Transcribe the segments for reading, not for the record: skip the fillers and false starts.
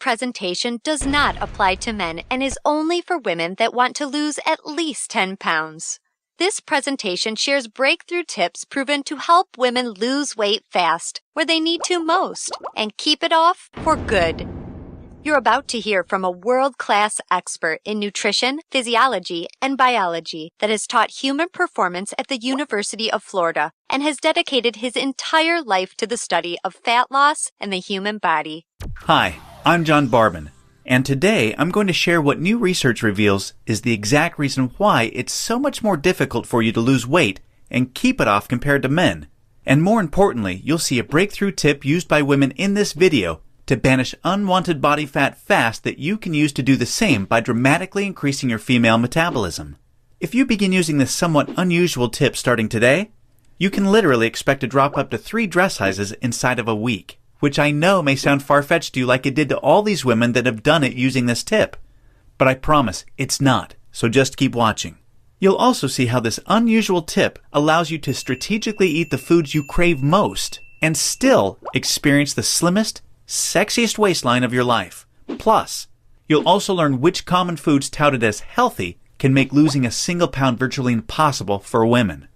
presentation does not apply to men and is only for women that want to lose at least 10 pounds. This presentation shares breakthrough tips proven to help women lose weight fast, where they need to most, and keep it off for good. You're about to hear from a world-class expert in nutrition, physiology, and biology that has taught human performance at the University of Florida and has dedicated his entire life to the study of fat loss and the human body. Hi, I'm John Barbin, and today I'm going to share what new research reveals is the exact reason why it's so much more difficult for you to lose weight and keep it off compared to men. And more importantly, you'll see a breakthrough tip used by women in this video to banish unwanted body fat fast that you can use to do the same by dramatically increasing your female metabolism. If you begin using this somewhat unusual tip starting today, you can literally expect to drop up to 3 dress sizes inside of a week, which I know may sound far-fetched to you like it did to all these women that have done it using this tip. But I promise it's not, so just keep watching. You'll also see how this unusual tip allows you to strategically eat the foods you crave most and still experience the slimmest, sexiest waistline of your life. Plus, you'll also learn which common foods touted as healthy can make losing a single pound virtually impossible for women.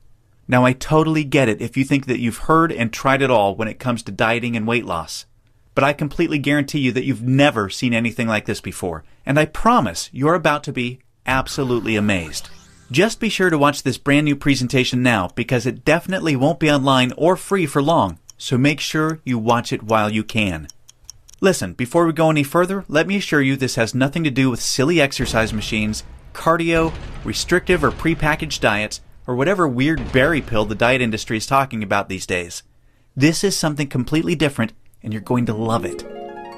Now, I totally get it if you think that you've heard and tried it all when it comes to dieting and weight loss. But I completely guarantee you that you've never seen anything like this before, and I promise you're about to be absolutely amazed. Just be sure to watch this brand new presentation now because it definitely won't be online or free for long, so make sure you watch it while you can. Listen, before we go any further, let me assure you this has nothing to do with silly exercise machines, cardio, restrictive or prepackaged diets, or whatever weird berry pill the diet industry is talking about these days. This is something completely different, and you're going to love it.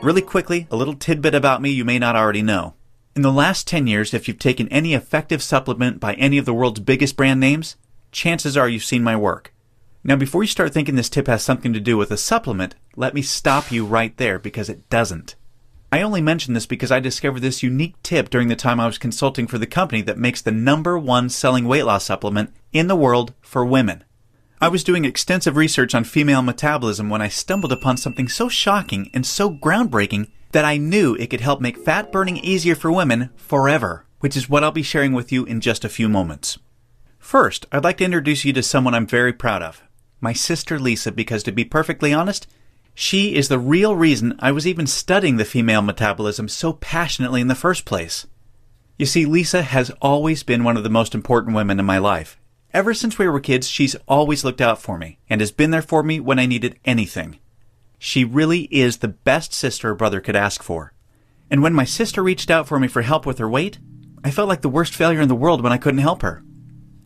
Really quickly, a little tidbit about me you may not already know. In the last 10 years, if you've taken any effective supplement by any of the world's biggest brand names, chances are you've seen my work. Now, before you start thinking this tip has something to do with a supplement, let me stop you right there because it doesn't. I only mention this because I discovered this unique tip during the time I was consulting for the company that makes the #1 selling weight loss supplement in the world for women. I was doing extensive research on female metabolism when I stumbled upon something so shocking and so groundbreaking that I knew it could help make fat burning easier for women forever, which is what I'll be sharing with you in just a few moments. First, I'd like to introduce you to someone I'm very proud of. My sister Lisa, because to be perfectly honest, she is the real reason I was even studying the female metabolism so passionately in the first place. You see, Lisa has always been one of the most important women in my life. Ever since we were kids, she's always looked out for me and has been there for me when I needed anything. She really is the best sister a brother could ask for. And when my sister reached out for me for help with her weight, I felt like the worst failure in the world when I couldn't help her.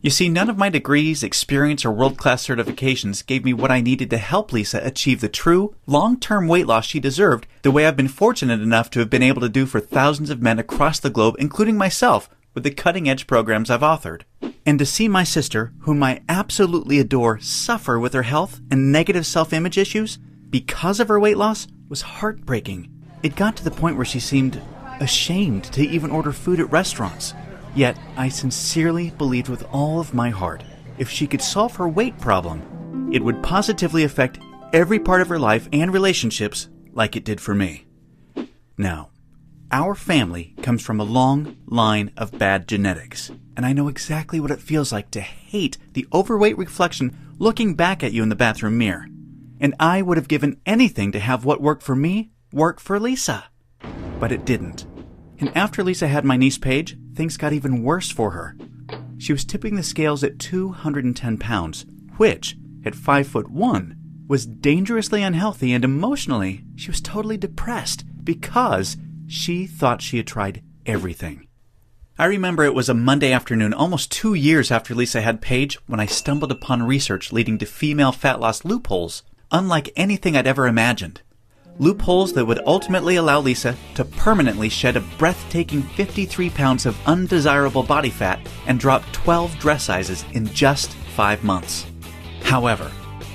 You see, none of my degrees, experience, or world-class certifications gave me what I needed to help Lisa achieve the true, long-term weight loss she deserved the way I've been fortunate enough to have been able to do for thousands of men across the globe, including myself, with the cutting-edge programs I've authored. And to see my sister, whom I absolutely adore, suffer with her health and negative self-image issues because of her weight loss was heartbreaking. It got to the point where she seemed ashamed to even order food at restaurants. Yet, I sincerely believed with all of my heart, if she could solve her weight problem, it would positively affect every part of her life and relationships like it did for me. Now, our family comes from a long line of bad genetics, and I know exactly what it feels like to hate the overweight reflection looking back at you in the bathroom mirror. And I would have given anything to have what worked for me work for Lisa. But it didn't. And after Lisa had my niece Paige, things got even worse for her. She was tipping the scales at 210 pounds, which, at 5'1", was dangerously unhealthy, and emotionally, she was totally depressed because she thought she had tried everything. I remember it was a Monday afternoon, almost 2 years after Lisa had Paige, when I stumbled upon research leading to female fat loss loopholes, unlike anything I'd ever imagined. Loopholes that would ultimately allow Lisa to permanently shed a breathtaking 53 pounds of undesirable body fat and drop 12 dress sizes in just 5 months. However,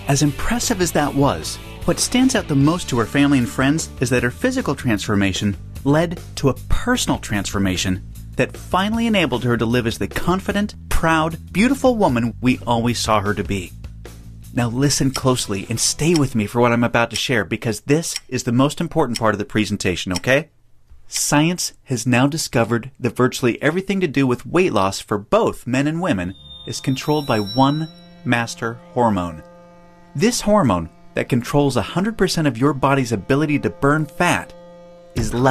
as impressive as that was, what stands out the most to her family and friends is that her physical transformation led to a personal transformation that finally enabled her to live as the confident, proud, beautiful woman we always saw her to be. Now listen closely and stay with me for what I'm about to share because this is the most important part of the presentation, okay? Science has now discovered that virtually everything to do with weight loss for both men and women is controlled by one master hormone. This hormone that controls 100% of your body's ability to burn fat is leptin.